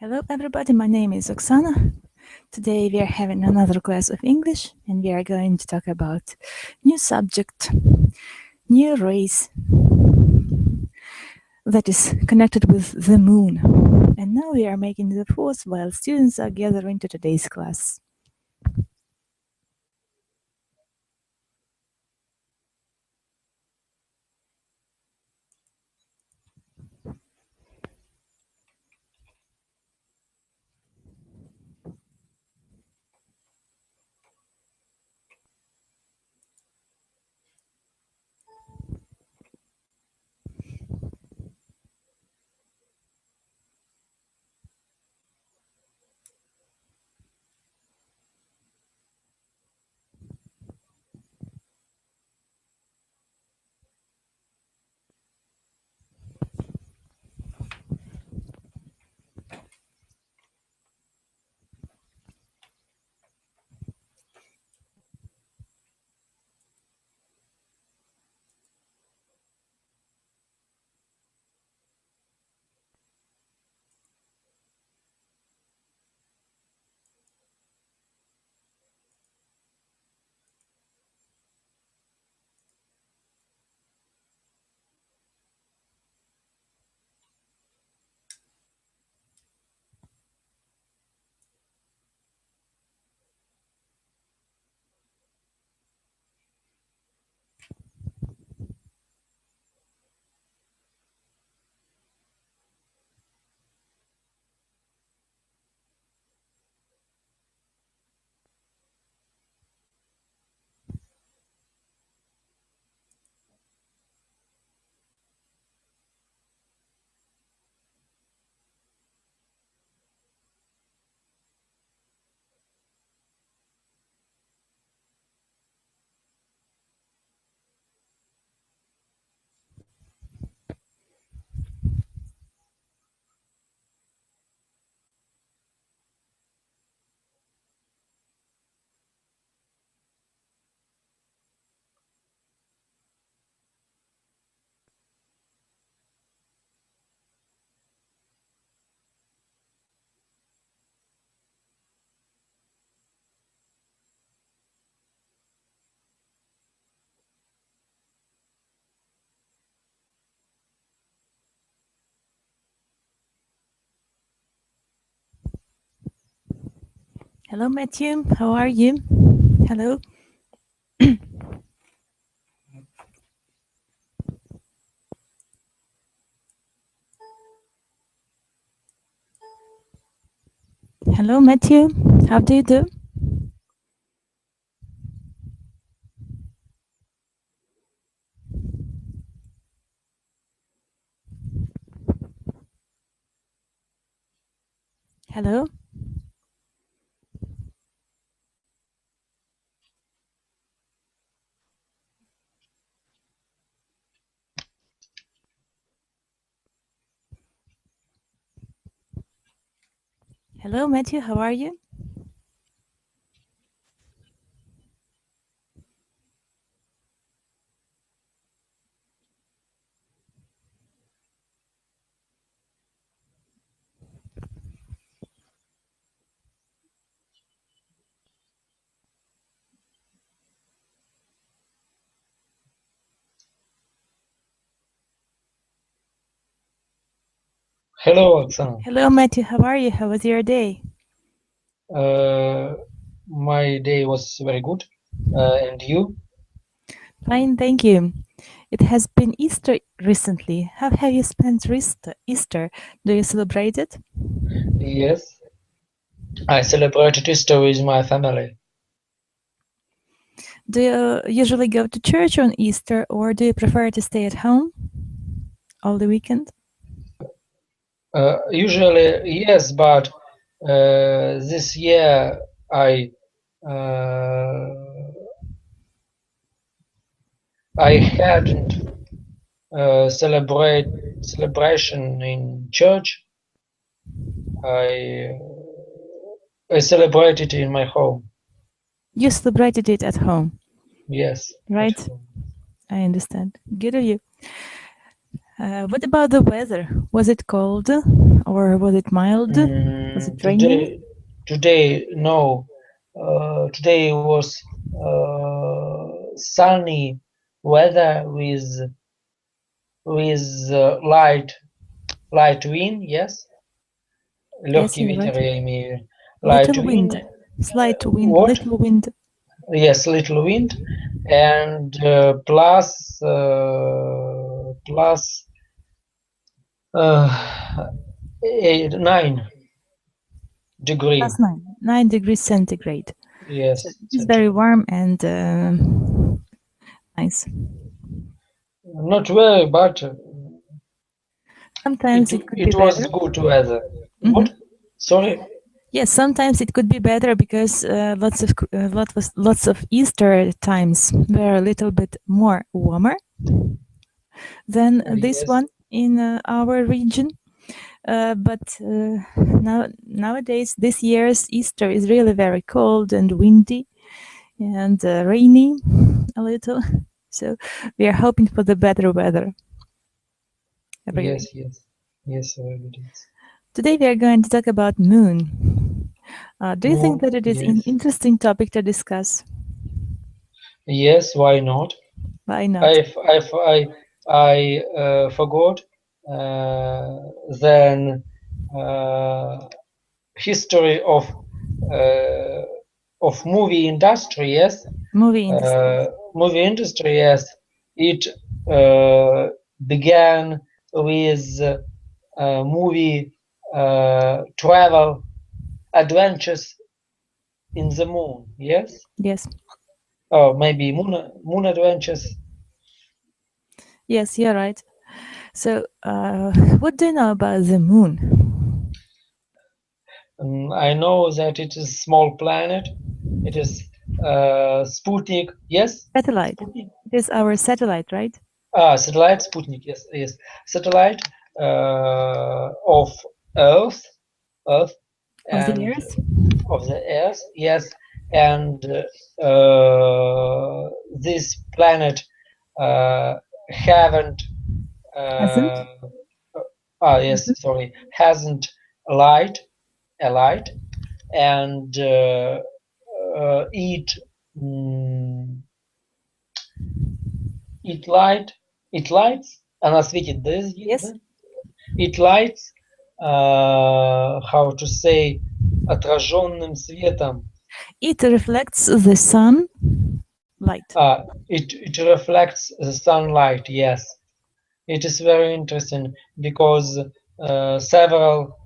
Hello everybody, my name is Oksana. Today we are having another class of English and we are going to talk about new subject, new race that is connected with the moon. And now we are making the fourth while students are gathering to today's class. Hello Matthew, how are you? Hello. Hello Matthew, how do you do? Hello. Hello Matthew, how are you? Hello, Oksana. Hello Matthew, how are you? How was your day? My day was very good. And you? Fine, thank you. It has been Easter recently. How have you spent Easter? Do you celebrate it? Yes, I celebrated Easter with my family. Do you usually go to church on Easter or do you prefer to stay at home all the weekend? Usually, yes, but this year I hadn't celebration in church. I celebrated in my home. You celebrated it at home. Yes. Right. I understand. Good of you. What about the weather? Was it cold or was it mild? Was it raining? Today, no. Today was sunny weather with light wind. Yes, легкий you're ветер, right. я имею. Light Little wind, slight wind, What? little wind. Yes, little wind, and plus 9 degree. Plus 9 degrees centigrade. Yes, So it's very warm and nice. Not very, but Sometimes it could be was better. good weather. Mhm. What? Sorry. Yes, sometimes it could be better because lots of Easter times were a little bit more warmer than this Yes. one in our region. But nowadays, this year's Easter is really very cold and windy and rainy a little. So we are hoping for the better weather. Yes, very good. Today we are going to talk about moon. Do you think that it is an interesting topic to discuss? Yes, why not? Why not? I forgot. Then history of movie industry. Yes. Movie industry. Yes. It began with movie travel adventures in the moon. Yes. Yes. Oh, maybe moon adventures. Yes, you're right. So, what do you know about the moon? I know that it is a small planet. It is Sputnik. Yes. Satellite. Sputnik. It is our satellite, right? Satellite Sputnik. Yes. Satellite of Earth. Of And the Earth. Of the Earth. Yes. And this planet haven't. Hasn't? Yes. Sorry. Hasn't a light, and it lights. Она светит, да? Yes. It lights. How to say? Отраженным светом. It reflects the sun light. It reflects the sunlight. Yes, it is very interesting because several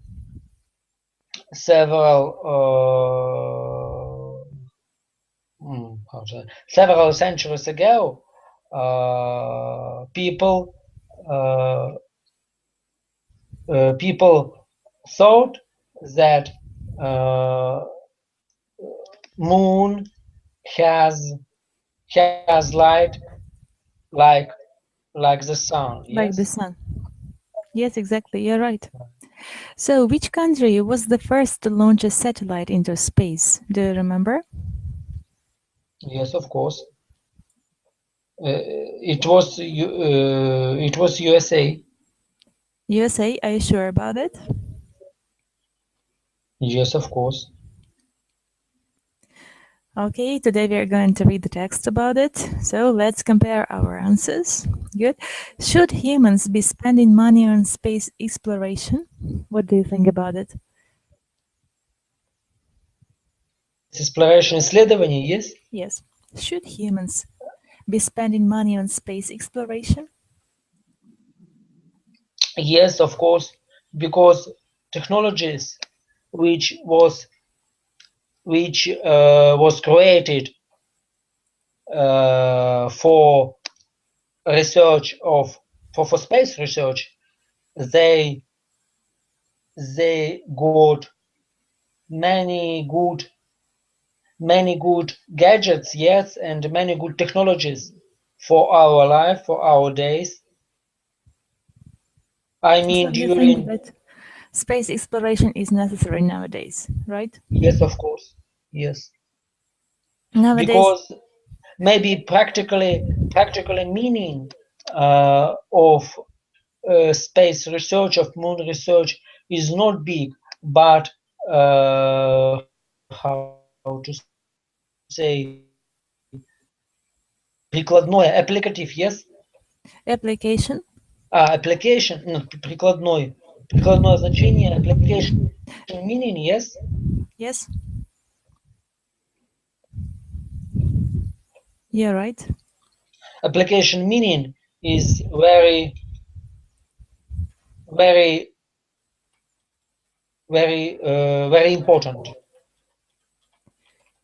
centuries ago, people thought that moon has light like the sun. Yes? Like the sun. Yes, exactly. You're right. So, which country was the first to launch a satellite into space? Do you remember? Yes, of course. It was USA. USA, are you sure about it? Yes, of course. Okay, today we are going to read the text about it. So let's compare our answers. Good. Should humans be spending money on space exploration? What do you think about it? Exploration, исследование, yes? Yes. Should humans be spending money on space exploration? Yes, of course, because technologies which was created for research for space research, they got many good gadgets, yes, and many good technologies for our life, for our days. I mean, so you think that space exploration is necessary nowadays, right? Yes, of course. Yes. Nowadays, because maybe practically meaning of space research, of moon research, is not big, but how to say, прикладное, applicative, yes? Application. Application, no, прикладное значение, application meaning, yes? Yes. You're right. Application meaning is very important.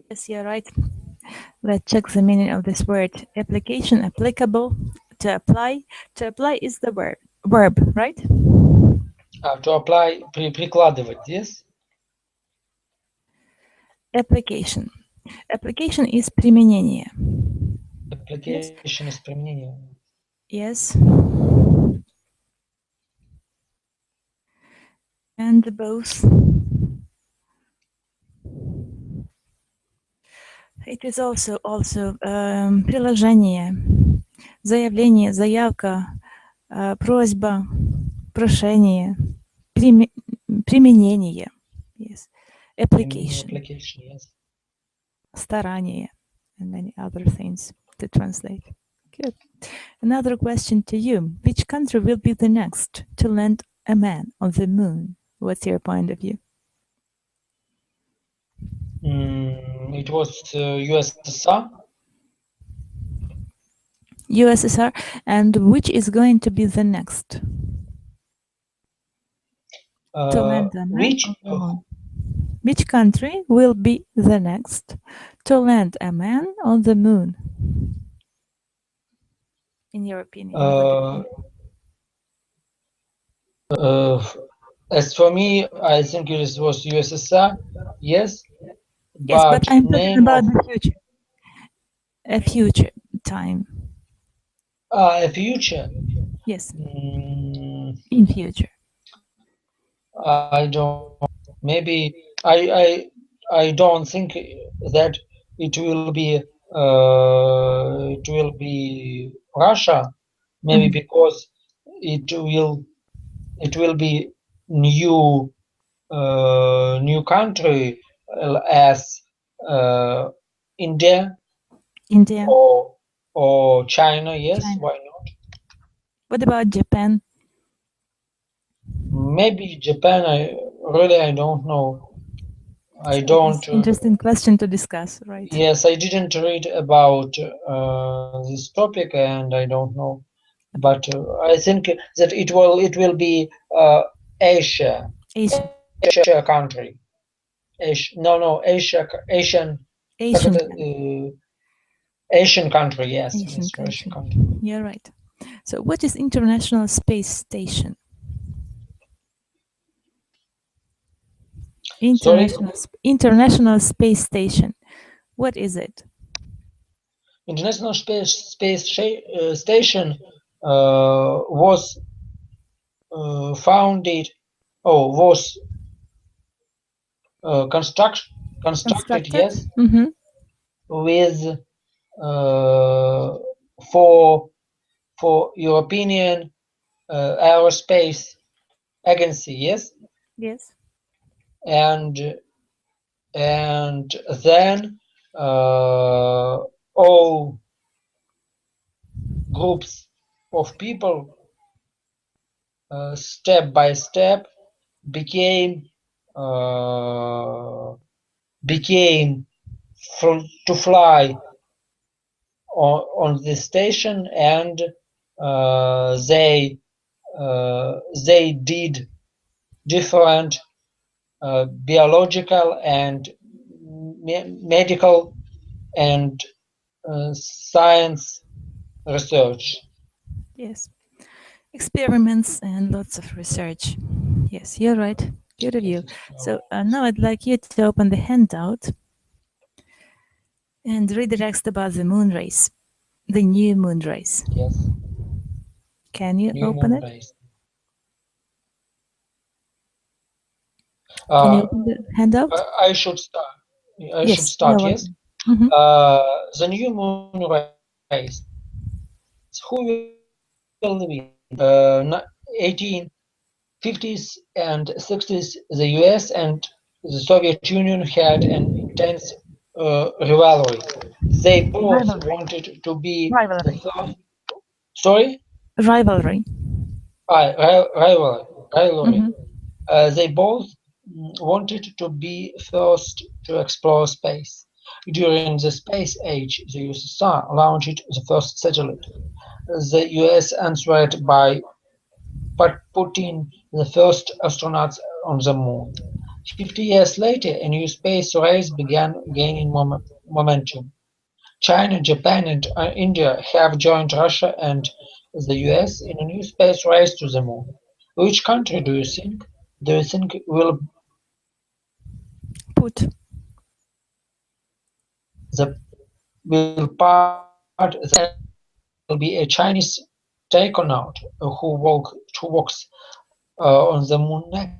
Yes, you're right. Let's check the meaning of this word. Application, applicable, to apply. To apply is the verb, right? To apply, прикладывать, yes? Application. Application is применение. Application is применение. Yes. And both. It is also приложение, заявление, заявка, просьба, прошение, применение. Yes. Application. Application, yes. Старание, and many other things to translate. Good. Another question to you. Which country will be the next to land a man on the moon? What's your point of view? It was USSR. USSR. And which is going to be the next to land a man on the moon? Which country will be the next to land a man on the moon? In your opinion? As for me, I think it was USSR. Yes. Yes, but I'm talking about the future. A future time. A future. Yes. In future. I don't. Maybe I don't think that it will be Russia. Maybe because it will be new country as India. Or China. Yes, China. Why not? What about Japan? Maybe Japan. I don't know. I don't. Interesting question to discuss, right? Yes, I didn't read about this topic, and I don't know. But I think that it will be Asia country. Asian country. Yes, Asian country. You're right. So, what is International Space Station? International Space Station. What is it? International Space Station was founded. Was constructed. Yes. With for European Aerospace Agency. Yes. Yes. And then all groups of people step by step became to fly on this station, and they did different biological and medical and science research. Yes, experiments and lots of research. Yes, you're right. Good of you. So now I'd like you to open the handout and read the text about the moon race, the new moon race. Yes. Can you open it? Can you open the handout? I should start. Should start. Yes. The new moon race. Who will win? 18 50s and 60s, the US and the Soviet Union had an intense rivalry. They both wanted to be the first. Sorry? Rivalry. Rivalry. They both wanted to be first to explore space. During the space age, the USSR launched the first satellite. The US answered by putting the first astronauts on the moon. 50 years later, a new space race began gaining momentum. China, Japan, and India have joined Russia and the US in a new space race to the moon. Which country do you think will Put. will part will be a Chinese taikonaut who walks on the moon next?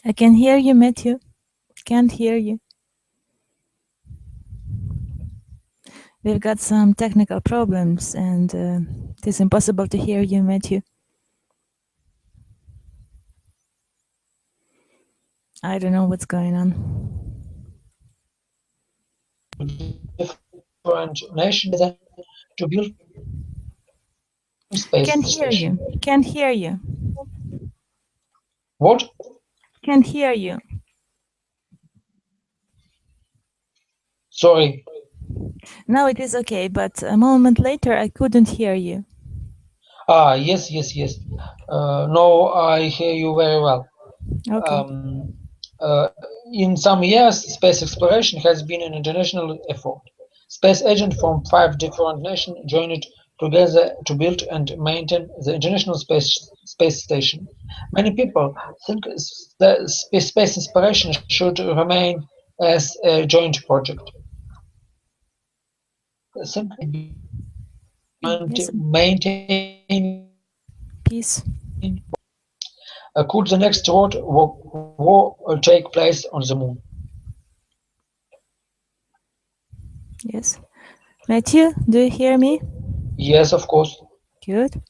I can hear you, Matthew. Can't hear you. We've got some technical problems and it is impossible to hear you, Matthew. I don't know what's going on. Different nations to build space Can't hear station. you. Can't hear you. What? Can't hear you. Sorry. Now it is okay, but a moment later I couldn't hear you. Ah, yes. No, I hear you very well. Okay. In some years, space exploration has been an international effort. Space agents from 5 different nations joined together to build and maintain the International Space Station. Many people think that space exploration should remain as a joint project. Simply maintain peace. Could the next world war take place on the moon? Yes. Matthew, do you hear me? Yes, of course. Good.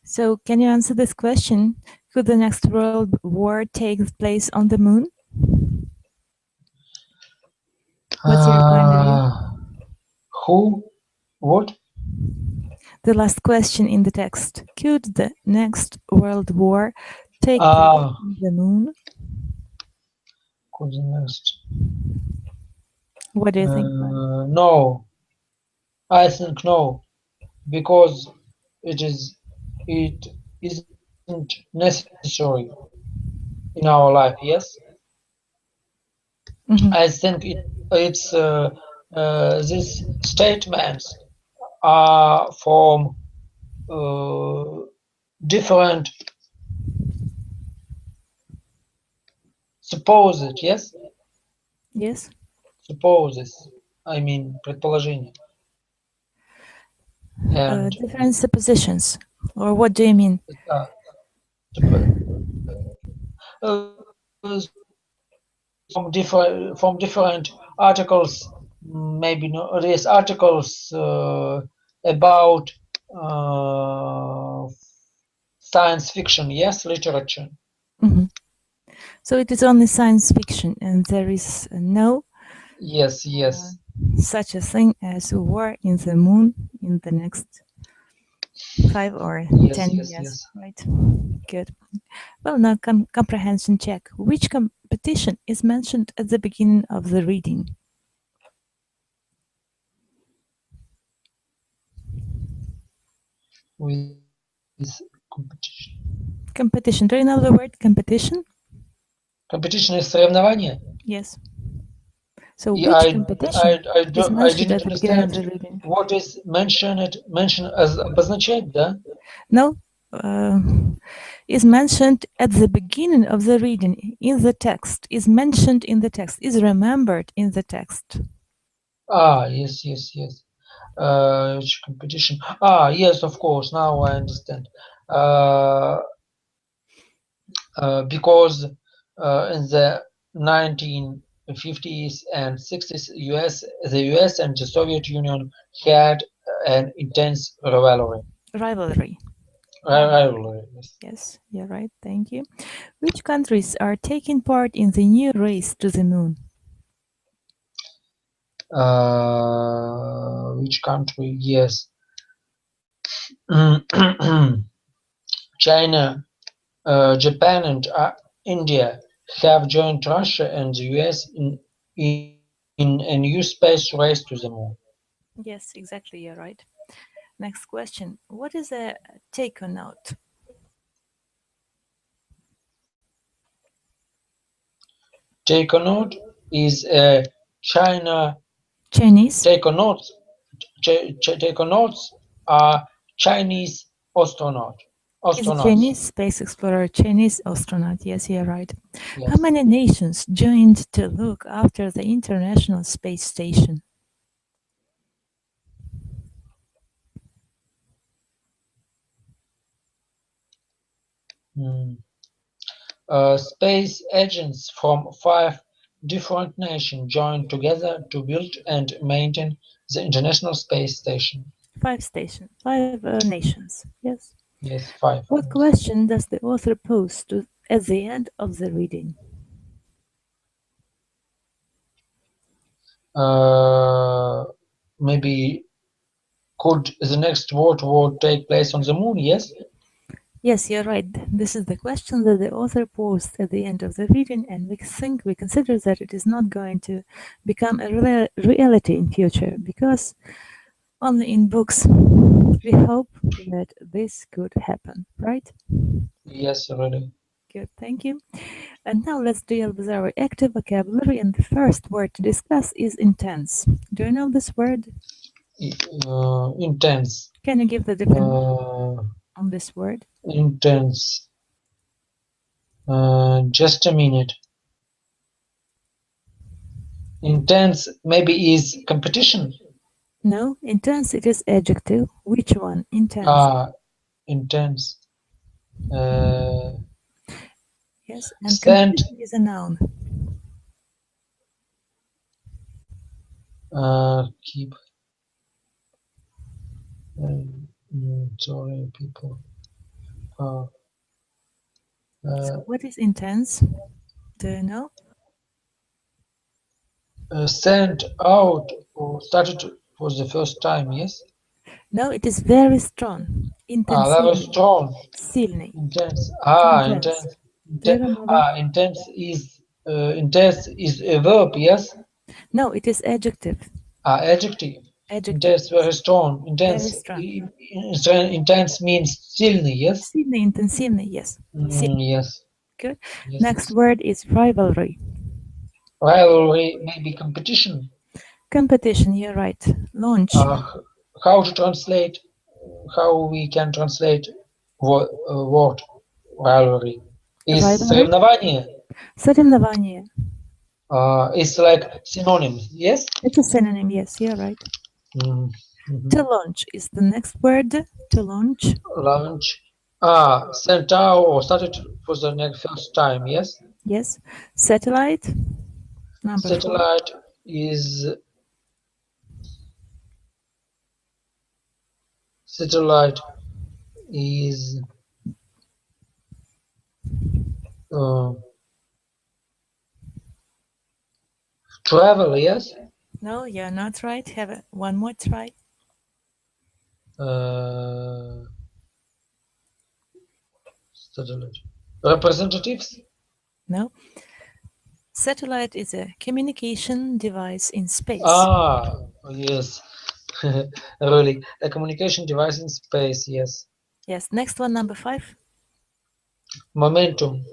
So can you answer this question? Could the next world war take place on the moon? What's your point of view? Who? What? The last question in the text. Could the next world war take place on the moon? Could the next? What do you think? No. I think no, because it isn't necessary in our life. Yes. I think it's these statements are from different supposed, yes? Yes. Supposes, I mean, предположения. And different suppositions, or what do you mean? From different articles, maybe not these articles about science fiction, yes, literature. So it is only science fiction, and there is no yes such a thing as a war in the moon in the next 5 or 10 years. Right. Good. Well, now comprehension check. Which competition is mentioned at the beginning of the reading? With competition. Competition. Do you know the word competition? Competition is соревнование? Yes. So which competition is mentioned at the beginning of the reading? What is mentioned as обозначать, да? No. Is mentioned at the beginning of the reading in the text, is mentioned in the text, is remembered in the text. Yes. Which competition? Yes, of course. Now I understand. Because in the 1950s and 60s, the US and the Soviet Union had an intense rivalry. Rivalry. Rivalry. Yes, you're right. Thank you. Which countries are taking part in the new race to the moon? Which country? Yes. China, Japan, and India have joined Russia and the US in a new space race to the moon. Yes, exactly. You're right. Next question. What is a takeonaut? Takeonaut is a Chinese. Takeonauts are Chinese Is a astronauts. Chinese space explorer, Chinese astronaut. Yes, you're right. Yes. How many nations joined to look after the International Space Station? Space agents from 5 different nations joined together to build and maintain the International Space Station. 5 nations. Yes. Yes, 5. What question does the author pose at the end of the reading? Maybe could the next World War take place on the moon? Yes. Yes, you're right. This is the question that the author posed at the end of the reading, and we consider that it is not going to become a reality in future, because only in books we hope that this could happen, right? Yes, really. Good, thank you. And now let's deal with our active vocabulary, and the first word to discuss is intense. Do you know this word? Intense. Can you give the definition on this word? Intense. Just a minute. Intense maybe is competition. No, intense, it is adjective. Which one? Intense. Intense. Yes, and Stand. competition is a noun. Keep. Sorry, people. So what is intense? Do you know? Stand out or started for the first time, yes? No, it is very strong. That was Intensively. strong. Сильный. Intense. Intense. Do you remember? Intense is a verb, yes? No, it is adjective. Adjective. Adjective. Intense, very strong. Very strong. Intense means сильный, yes? Сильный, интенсивный, yes. Yes. Good. Yes, Next yes. word is rivalry. Rivalry, maybe competition. Competition, you're right. Launch. How to translate? How we can translate word rivalry? Is Rivalry? соревнование? Соревнование. It's like synonym, yes? It's a synonym, yes, you're right. To launch is the next word. To launch. Launch. Sent out or started for the next first time, yes? Yes. Satellite. Number 4. Satellite is travel, yes? No, you're not right. Have one more try. Satellite. Representatives? No. Satellite is a communication device in space. Yes. Really. A communication device in space, yes. Yes. Next one, number 5. Momentum.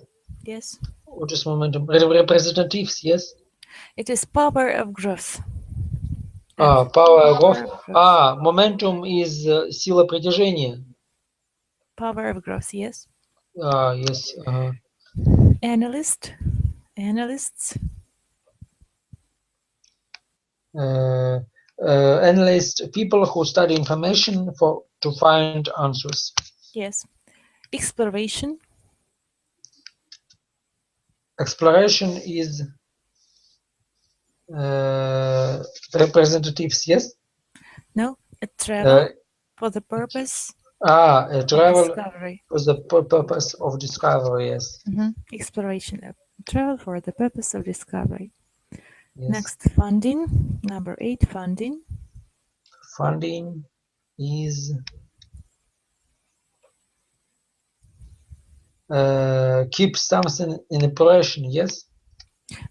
Yes. What is momentum? Representatives, yes? It is power of growth. Power of growth. Momentum is сила притяжения. Power of growth, yes. Yes. Analysts. Analysts, people who study information to find answers. Yes. Exploration. Exploration is representatives, yes? No, a travel for the purpose A travel discovery. for the purpose of discovery, yes. Exploration. Travel for the purpose of discovery. Yes. Next, funding. Number 8, funding. Funding is keep something in operation, yes?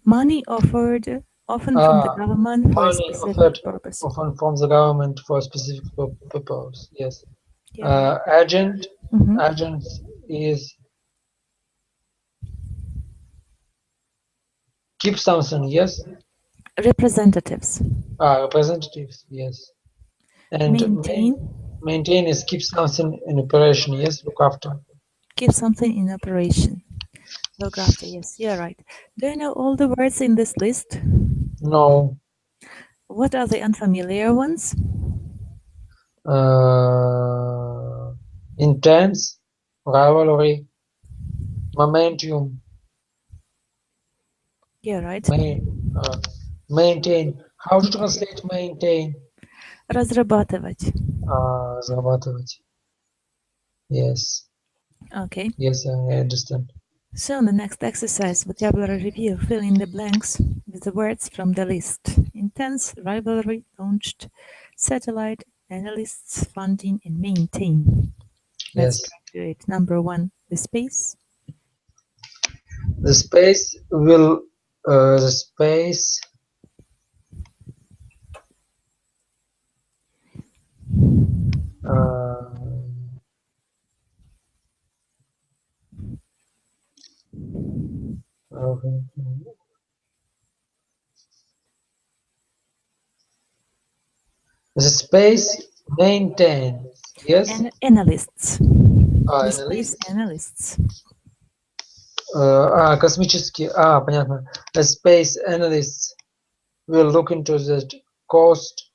Money offered often from the government for a Money specific offered purpose. often from the government for a specific purpose, yes. Yeah. Agent is keep something, yes? Representatives. Representatives, yes. And maintain is keep something in operation, yes? Look after. Keep something in operation. Look after, yes, you're right. Do you know all the words in this list? No. What are the unfamiliar ones? Intense, rivalry, momentum. Yeah, right. Maintain. How to translate maintain? Разрабатывать. Разрабатывать. Yes. Okay. Yes, I understand. So the next exercise, vocabulary review, fill in the blanks with the words from the list. Intense, rivalry, launched, satellite, analysts, funding, and maintain. Let's try to do it. Number 1, the space. The space will, the space the space maintains, yes? And analysts. The space analysts. Космические, понятно. The space analysts will look into the cost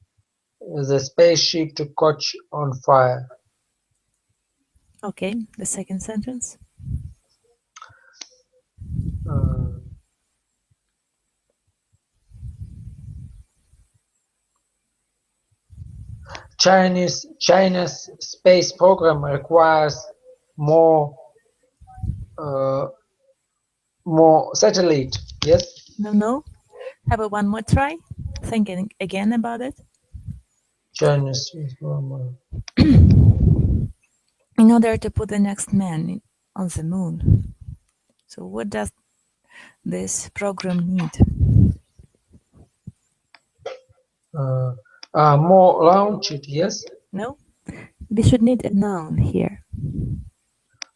the spaceship to catch on fire. Okay, the second sentence. China's space program requires more satellite. Yes. No. Have a one more try. Thinking again about it. China's space program. In order to put the next man on the moon. So what does this program need? More launch it, yes? No? We should need a noun here.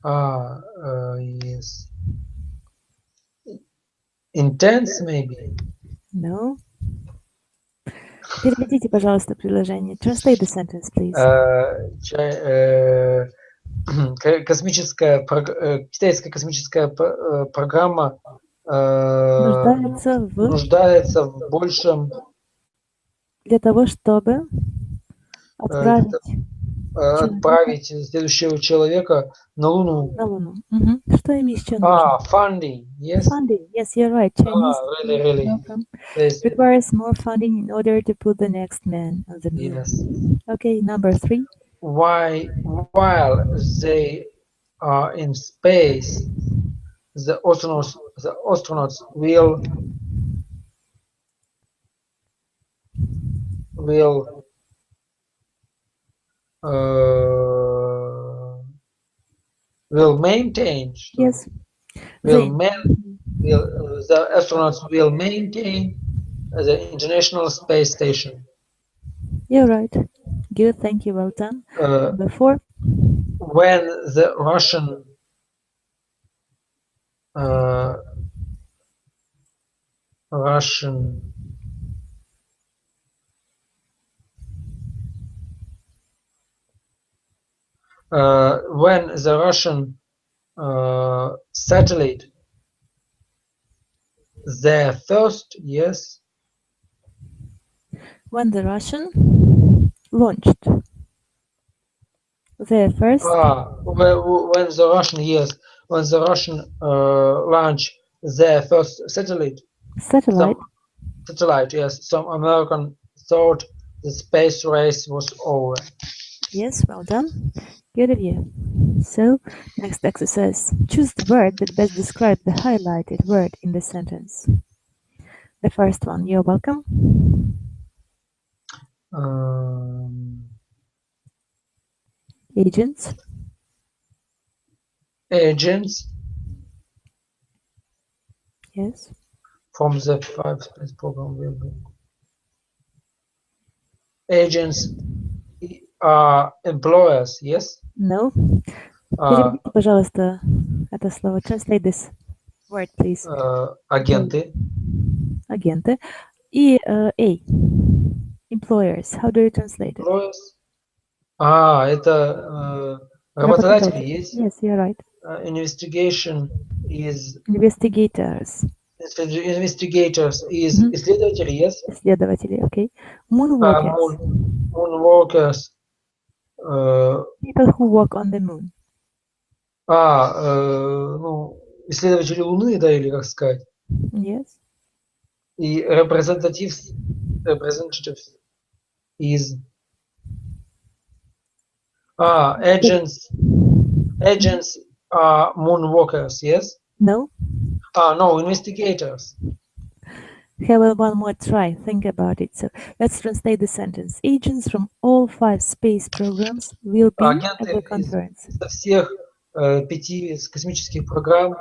Yes. Intense, maybe? No. Переведите, пожалуйста, предложение. Translate the sentence, please. Китайская космическая программа нуждается в большем... Для того, чтобы отправить следующего человека на Луну. На Луну. Что им еще нужно? Funding, yes? Funding, yes, you're right. Chinese really. requires more funding in order to put the next man on the moon. Yes. Okay, number 3. While they are in space, the astronauts will maintain. Yes. The astronauts will maintain the International Space Station. You're right. Good, thank you, well done. Number 4. When the Russian satellite, their first, yes? When the Russian launched their first... when the Russian, yes. When the Russian launched their first satellite. Satellite, yes. Some American thought the space race was over. Yes, well done. Good review. So, next exercise. Choose the word that best describes the highlighted word in the sentence. The first one, you're welcome. Agents. Agents Yes. from the 5 space program will be. Agents are employers, yes? No. Переведите, пожалуйста, это слово. Translate this word, please. Агенты. Агенты. И A. Employers. How do you translate it? Employers. Это работодатели есть? Yes, you're right. Investigation is... Investigators. Investigators is исследователи, yes? Исследователи, okay. Moonwalkers. Moonwalkers. People who walk on the moon. Ну, исследователи Луны, да, или как сказать? Yes. И representatives is... agents are moonwalkers, yes? No. No, investigators. Have one more try. Think about it. So let's translate the sentence. Agents from all 5 space programs will be at the conference. Со всех 5 космических программ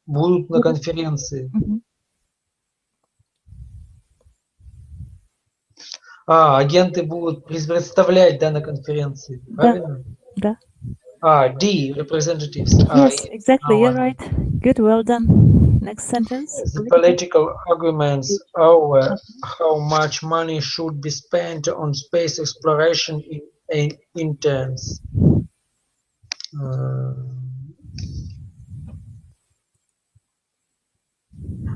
будут на конференции. Агенты будут представлять, да, на конференции, правильно? Да. D, representatives. Yes, exactly, you're right. Good, well done. Next sentence. The political arguments over how much money should be spent on space exploration in intense.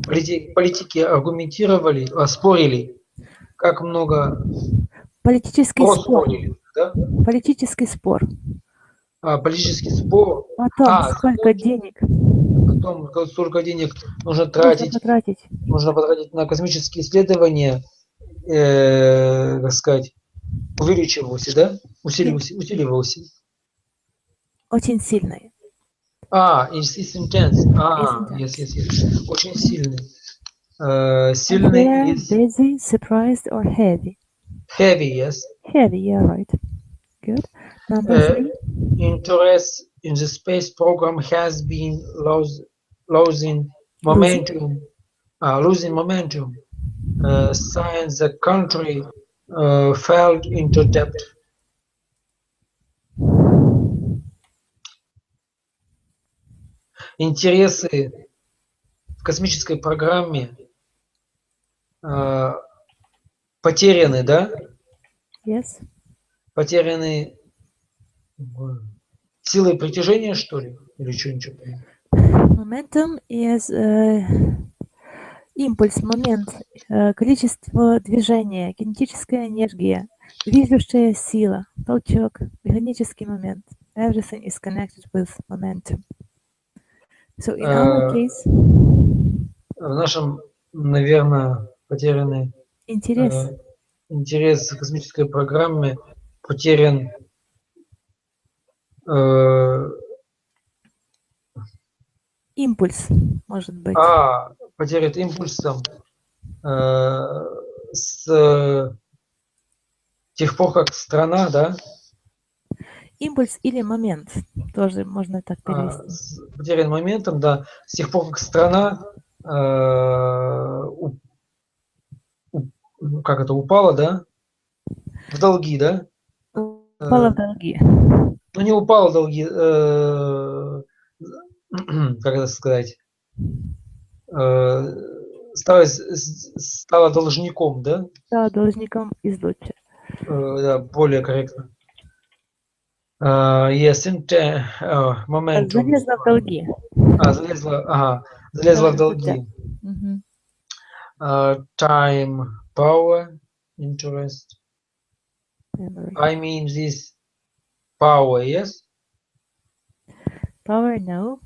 Политики аргументировали, спорили, как много... Политический спор. Спорили, да? Политический спор. Политический спор. О том, сколько денег. О том, сколько денег нужно потратить на космические исследования, так сказать, увеличивался, да? Усиливался. Очень сильный. Is intense. Yes. Очень сильный. Сильный is... busy, surprised or heavy? Heavy, yes. Heavy, yeah, right. Good. Number 3. Interest in the space program has been losing momentum. Since the country fell into debt. Интересы в космической программе потеряны, да? Yes. Потеряны силой притяжения, что ли? Или что, ничего? Momentum is импульс, момент, количество движения, кинетическая энергия, движущая сила, толчок, механический момент. Everything is connected with momentum. So in our case... В нашем, наверное, потерянный интерес к космической программе, потерян импульс, может быть. Потерян импульсом с тех пор, как страна, да? Импульс или момент, тоже можно так перевести. Потерян моментом, да. С тех пор, как страна как это, упала, да? В долги, да? Упала в долги. Ну, не упала в долги, как это сказать? Стала должником, да? Стала должником из лучше. Да, более корректно. Yes, momentum. Залезла в долги. Залезла в долги. Time, power, interest. I mean this power, yes? Power, no.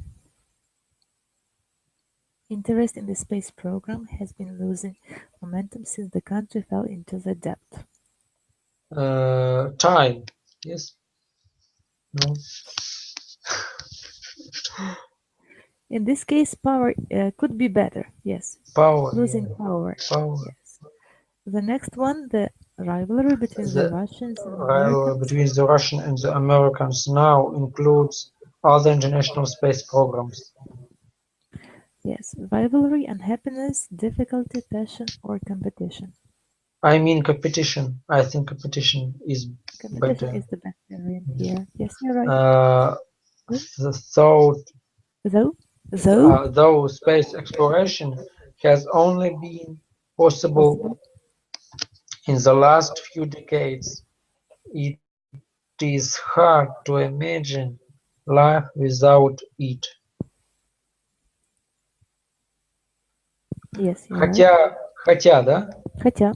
Interest in the space program has been losing momentum since the country fell into the debt. time. Yes. No. In this case, power could be better. Yes. Power. Losing Yeah. power. Power. Yes. The next one, the rivalry between the Russians and Rivalry Americans. between the Russian and the Americans now includes other international space programs. Yes. Rivalry, unhappiness, difficulty, passion, or competition. I mean competition. I think competition is Competition better. is the best variant here. Yes, you're right. Though space exploration has only been possible in the last few decades, it is hard to imagine life without it. Yes, you're Хотя, да? Хотя.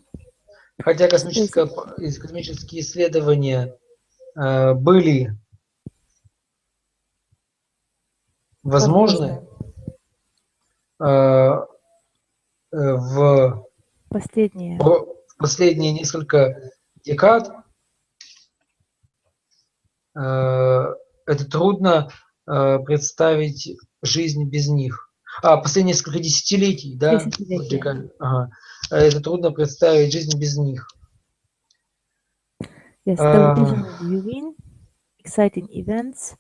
Хотя космические исследования были возможны в последние несколько декад, это трудно представить жизнь без них. Последние несколько десятилетий, да? Ага. Это трудно представить жизнь без них. Yes, television viewing, exciting events,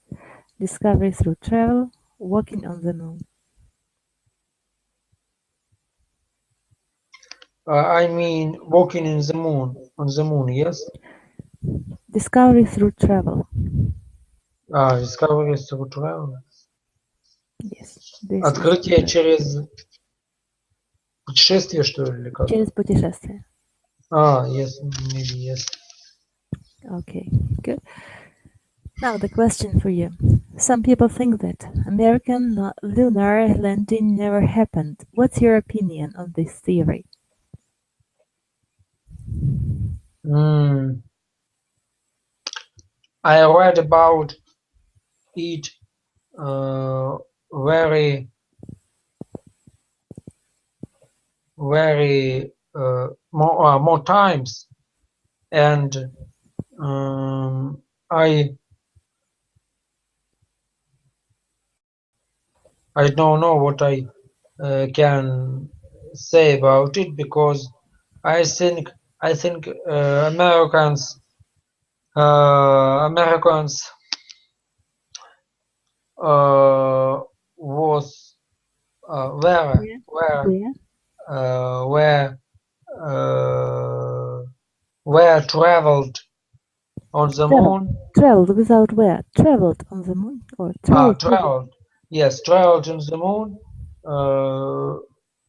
discovery through travel, walking on the moon. I mean, walking on the moon, yes? Discovery through travel. Discovery through travel. Yes. Открытие через путешествие, что ли, или как? Через путешествие. Yes, maybe yes. Okay, good. Now the question for you. Some people think that American lunar landing never happened. What's your opinion on this theory? I read about it very more times, and I don't know what I can say about it, because I think Americans was where traveled on the moon. Traveled without where? Traveled on the moon or traveled? Traveled. Yes, traveled on the moon.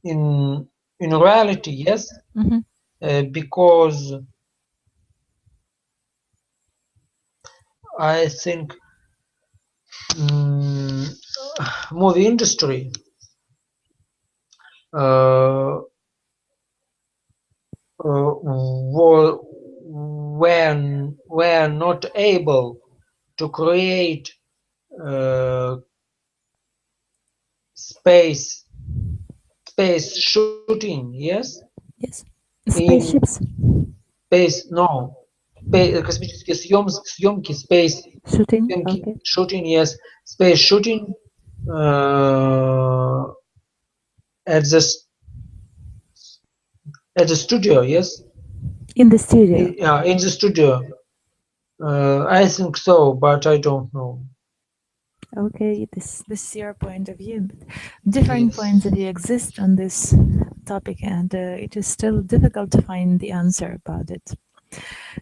In reality, yes, because I think movie industry were not able to create space shooting, yes? Yes. Spaceships? Космические съемки, space shooting, shooting, yes, space shooting at the studio, yes? In the studio? In the studio. I think so, but I don't know. Okay, this is your point of view. Different points of view exist on this topic, and it is still difficult to find the answer about it.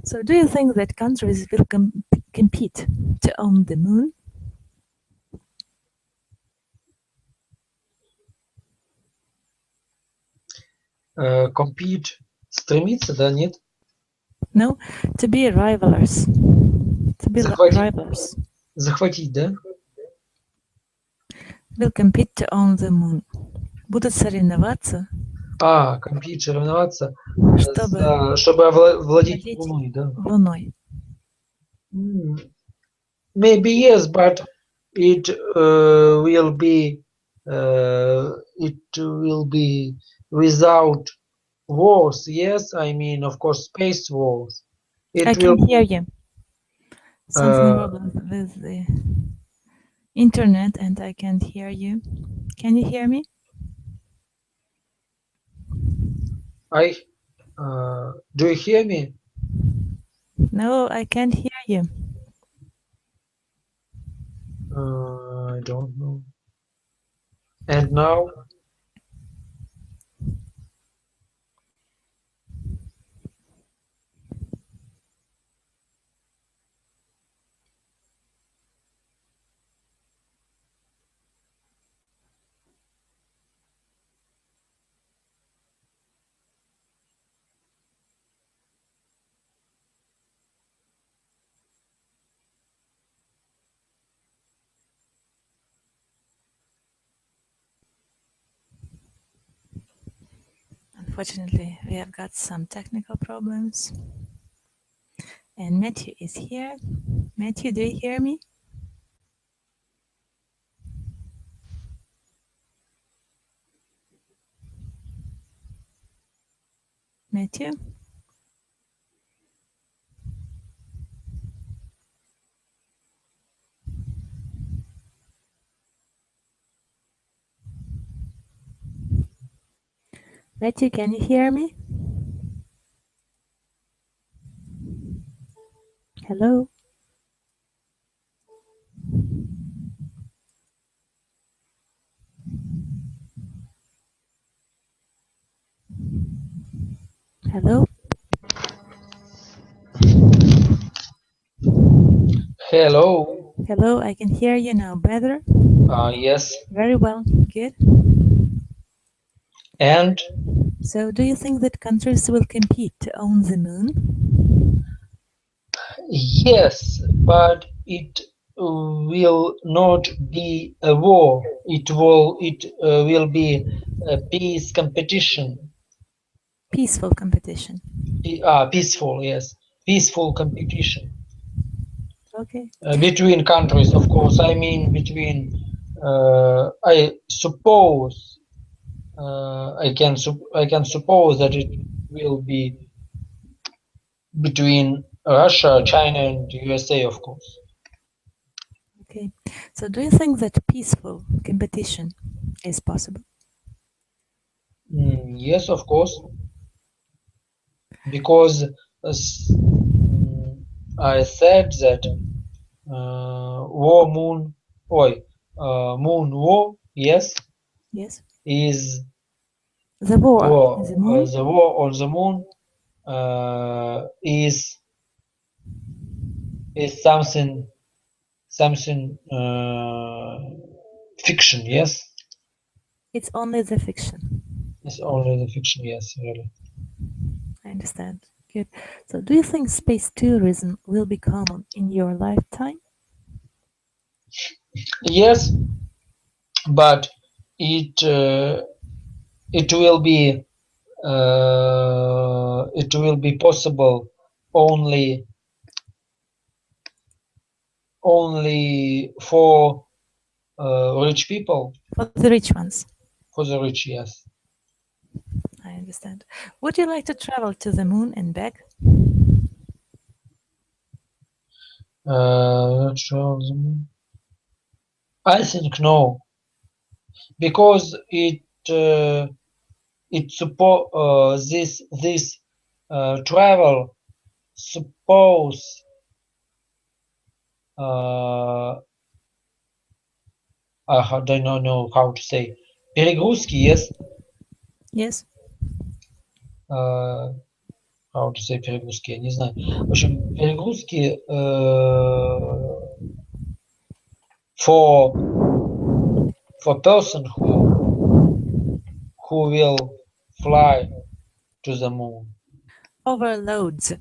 So do you think that countries will compete to own the moon? Compete, стремиться, да, нет? No, to be rivals. To be rivals. Захватить, да? Will compete to own the moon. Будут соревноваться. Compete, соревноваться, чтобы владеть Луной, да? Луной. Maybe yes, but it will be without wars. Yes, I mean, of course, space wars. I can hear you. Something wrong with the internet, and I can't hear you. Can you hear me? Do you hear me? No, I can't hear you. I don't know. And now? Unfortunately, we have got some technical problems. And Matthew is here. Matthew, do you hear me? Matthew? Matthew, can you hear me? Hello? Hello? Hello. Hello, I can hear you now better. Yes. Very well, good. And? So do you think that countries will compete to own the moon? Yes, but it will not be a war. It will be a peace competition. Peaceful competition. Peaceful, yes. Peaceful competition. Okay. Between countries, of course. I mean, between. I suppose. I can suppose that it will be between Russia, China, and USA, of course. Okay. So do you think that peaceful competition is possible? Yes, of course. Because I said that moon war, yes, Yes. is The war on the moon. The war on the moon is something fiction, yes. It's only the fiction. It's only the fiction, yes, really. I understand. Good. So do you think space tourism will be common in your lifetime? Yes, but it will be possible only for rich people. For the rich ones. For the rich, yes. I understand. Would you like to travel to the moon and back? I think no, because this travel suppose I don't know how to say. Перегрузки, yes? Yes. How to say перегрузки, я не знаю. В общем, перегрузки for person who will fly to the moon. Overloads.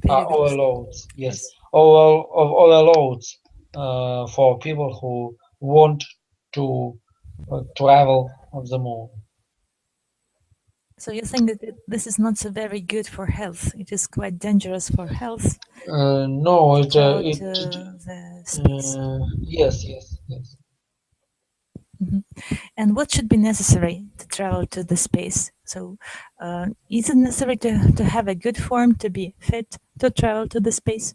Overloads, yes. Overloads for people who want to travel on the moon. So you think that this is not so very good for health? It is quite dangerous for health. No, the space. yes. And what should be necessary to travel to the space? So, is it necessary to have a good form to be fit to travel to the space?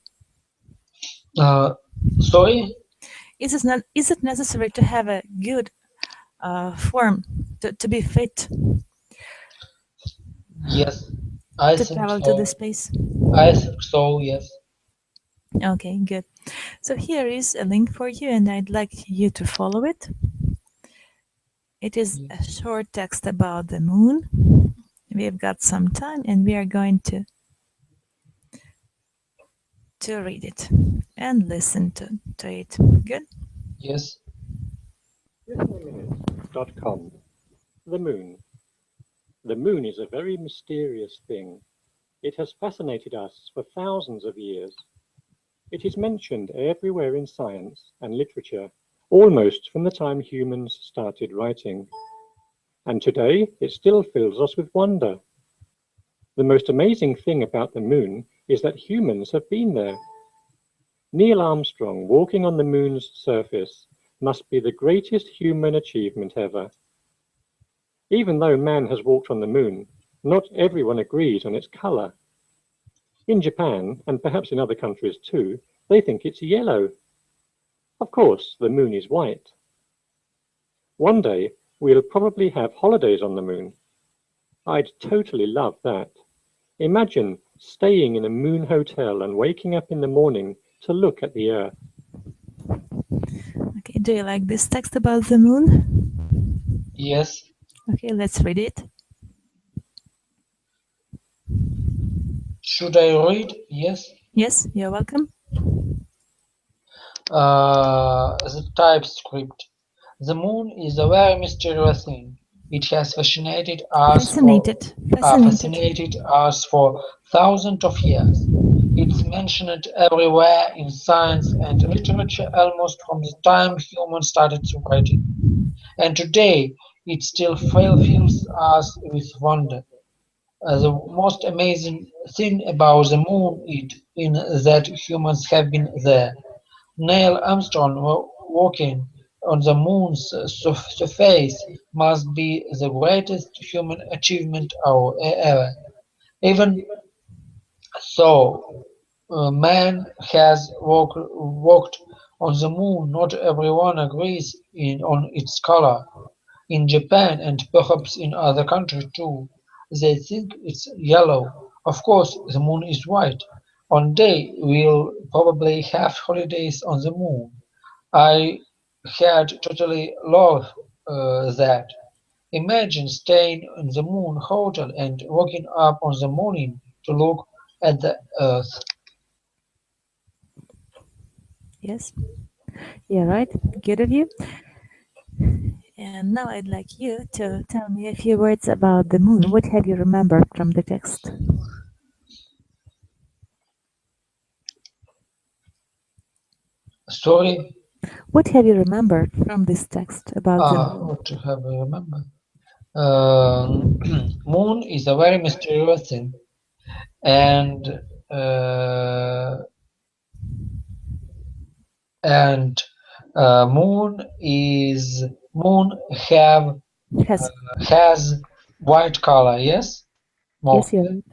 Sorry? Is it necessary to have a good form to be fit Yes, I to think travel to the so. space? I think so, yes. Okay, good. So here is a link for you, and I'd like you to follow it. It is a short text about the moon. We've got some time, and we are going to read it and listen to it. Good? Yes. Minutes.com. The moon. The moon is a very mysterious thing. It has fascinated us for thousands of years. It is mentioned everywhere in science and literature, almost from the time humans started writing. And today, it still fills us with wonder. The most amazing thing about the moon is that humans have been there. Neil Armstrong walking on the moon's surface must be the greatest human achievement ever. Even though man has walked on the moon, not everyone agrees on its color. In Japan, and perhaps in other countries too, they think it's yellow. Of course, the moon is white. One day, we'll probably have holidays on the moon. I'd totally love that. Imagine staying in a moon hotel and waking up in the morning to look at the Earth. Okay, do you like this text about the moon? Yes. Okay, let's read it. Should I read? Yes. Yes, you're welcome. The typescript. The moon is a very mysterious thing. It has fascinated us for thousands of years. It's mentioned everywhere in science and literature almost from the time humans started writing. And today, it still fills us with wonder. The most amazing thing about the moon is that humans have been there. Neil Armstrong walking on the moon's surface must be the greatest human achievement ever. Even so, man has walked on the moon. Not everyone agrees on its color. In Japan and perhaps in other countries too, they think it's yellow. Of course, the moon is white. One day we'll probably have holidays on the moon. I had totally loved that. Imagine staying in the moon hotel and waking up on the morning to look at the Earth. Yes, yeah, right. Good of you. And now I'd like you to tell me a few words about the moon. What have you remembered from the text? Sorry? What have you remembered from this text about the moon? What have I remembered? Moon is a very mysterious thing, and moon has white color, yes, Yes, you're right.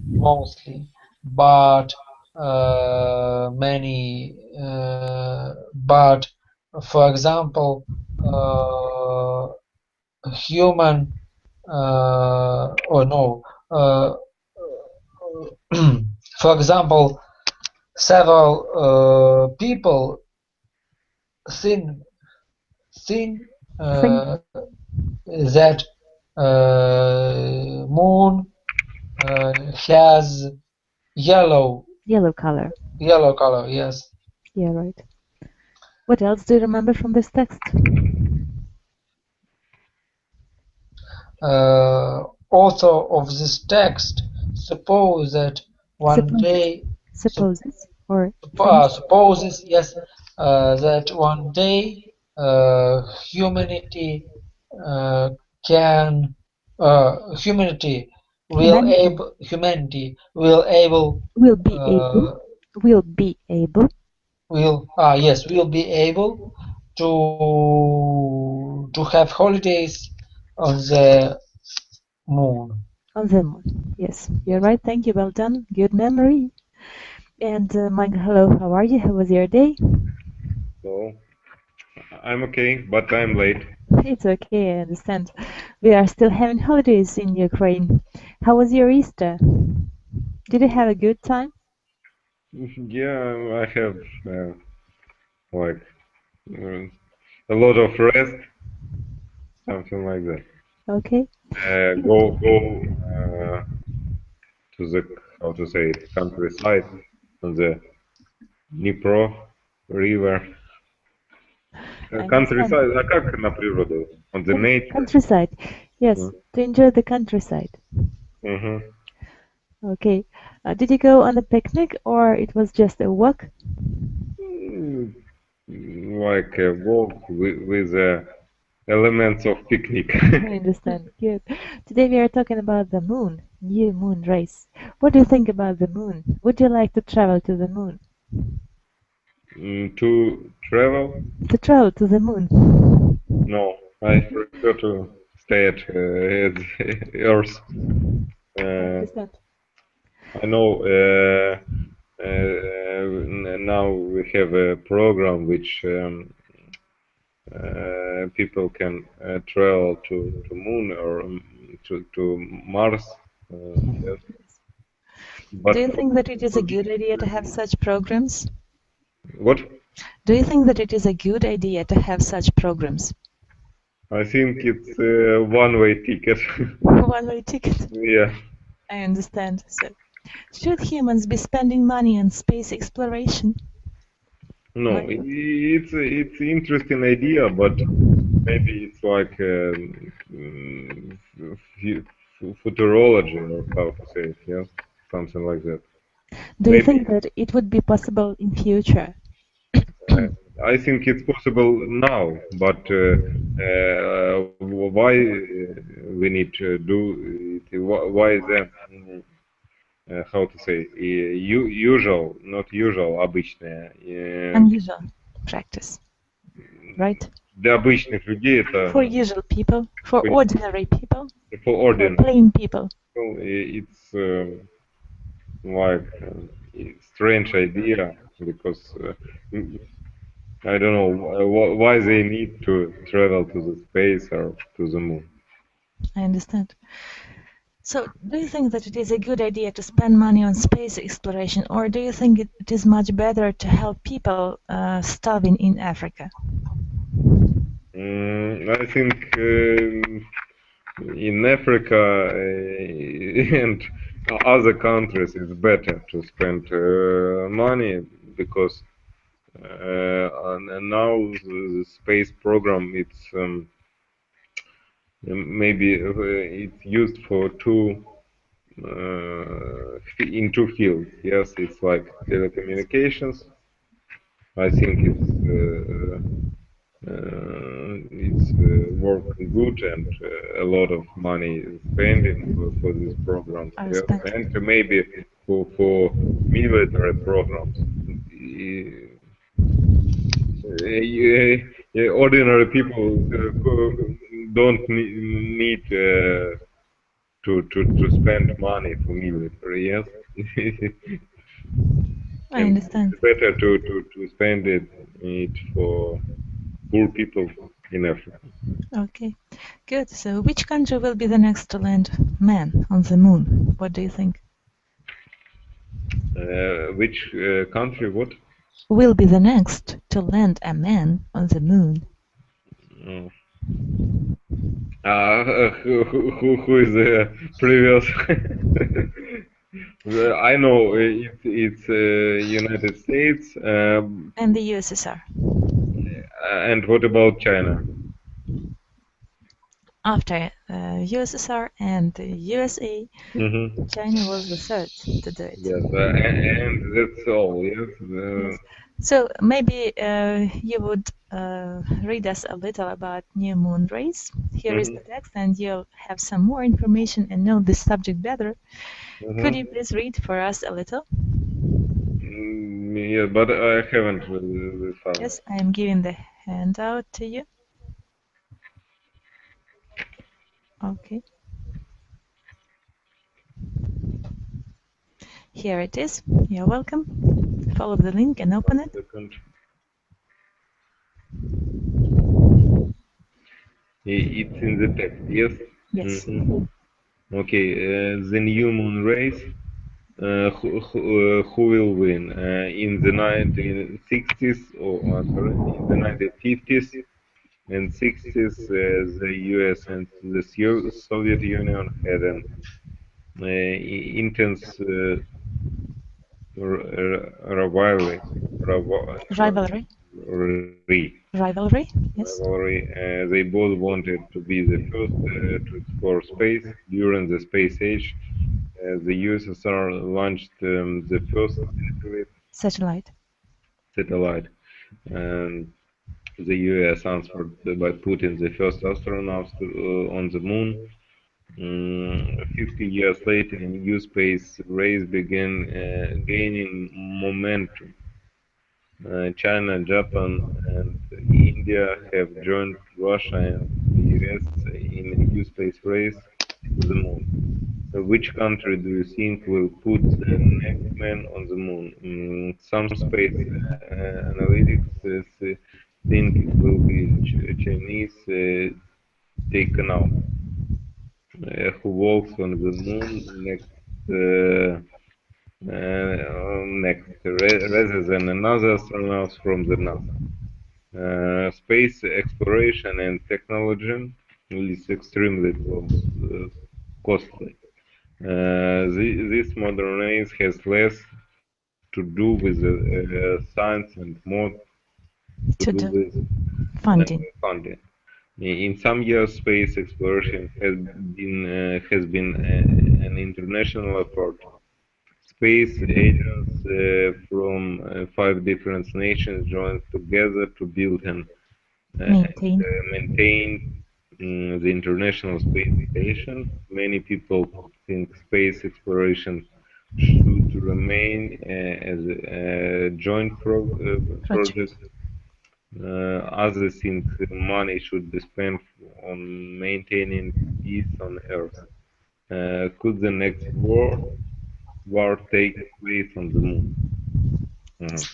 mostly, but but for example, human or no, for example, several people think that moon has yellow color. Yellow color, yes. Yeah, right. What else do you remember from this text? Author of this text suppose that supposes yes, that one day humanity can humanity will be able to to have holidays on the moon. On the moon. Yes, you're right. Thank you. Well done. Good memory. And Michael, hello. How are you? How was your day? So I'm okay, but I'm late. It's okay. I understand. We are still having holidays in Ukraine. How was your Easter? Did you have a good time? Yeah, I have like a lot of rest, something like that. Okay. Go to the, how to say it, countryside on the Dnipro river. Countryside, а как на природу? On the nature. Countryside. Yes, to enjoy the countryside. Okay. Did you go on a picnic or it was just a walk? Like a walk with elements of picnic. I understand. Good. Today we are talking about the moon, new moon race. What do you think about the moon? Would you like to travel to the moon? To travel? To travel to the moon? No, I prefer to stay at Earth. I understand. I know now we have a program which people can travel to moon or to Mars. Yes. But do you think that it is a good idea to have such programs? What? Do you think that it is a good idea to have such programs? I think it's a one-way ticket. One-way ticket? Yeah. I understand. So, should humans be spending money on space exploration? No, it's an interesting idea, but maybe it's like futurology, or how to say it, yeah, something like that. Do you think that it would be possible in future? I think it's possible now, but why we need to do it? Why is that? How to say, usual, not usual, обычное. Unusual practice, right? Для обычных людей это... For usual people, for ordinary people, for plain people. It's like a strange idea, because I don't know why they need to travel to the space or to the moon. I understand. So, do you think that it is a good idea to spend money on space exploration, or do you think it is much better to help people starving in Africa? I think in Africa and other countries it's better to spend money, because now the space program, it's maybe it's used for in two fields. Yes, it's like telecommunications. I think it's working good, and a lot of money is spending for this program. Yes, and maybe for military programs. Ordinary people don't need to spend money for military. Yes. I understand. It's better to spend it for poor people in Africa. Okay, good. So, which country will be the next to land man on the moon? What do you think? Which country? What? Will be the next to land a man on the moon? Who is the previous? I know it's United States. And the USSR. And what about China? After USSR and the USA, China was the third to do it. Yes, and that's all. Yes. Yes. So maybe you would read us a little about new moon race. Here is the text, and you'll have some more information and know this subject better. Could you please read for us a little? Yeah, but I haven't read this far. Yes, I am giving the handout to you. Okay. Here it is. You're welcome. Follow the link and open it. It's in the text, yes? Yes. Okay, the new moon race, who will win? In the 1960s, or sorry, in the 1950s and 60s, the US and the Soviet Union had an intense rivalry. Rivalry. Rivalry. Yes. They both wanted to be the first to explore space. During the space age, the USSR launched the first Satellite. and the US answered by putting the first astronauts on the moon. 50 years later, a new space race began gaining momentum. China, Japan, and India have joined Russia and the US in a new space race to the moon. Which country do you think will put the next man on the moon? Some space analytics think it will be Chinese taken out. Who walks on the moon rather than another astronaut from the NASA. Space exploration and technology is extremely costly. This modern race has less to do with science and more to do with funding. In some years, space exploration has been an international effort. Space agents from 5 different nations joined together to build and maintain the International Space Station. Many people think space exploration should remain as a joint project. Others think money should be spent on maintaining peace on Earth. Could the next war take place on the moon?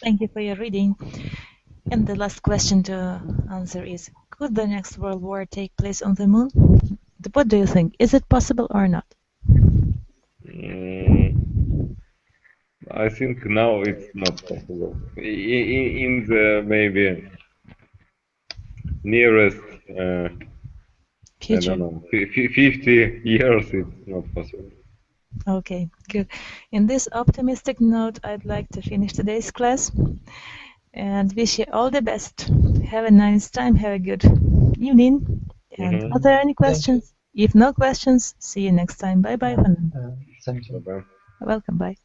Thank you for your reading. And the last question to answer is, could the next world war take place on the moon? What do you think? Is it possible or not? I think now it's not possible. In the maybe nearest, future. I don't know, 50 years, it's not possible. Okay, good. In this optimistic note, I'd like to finish today's class and wish you all the best. Have a nice time, have a good evening. And are there any questions? If no questions, see you next time. Bye-bye. Thank you. Bye-bye. Welcome, bye.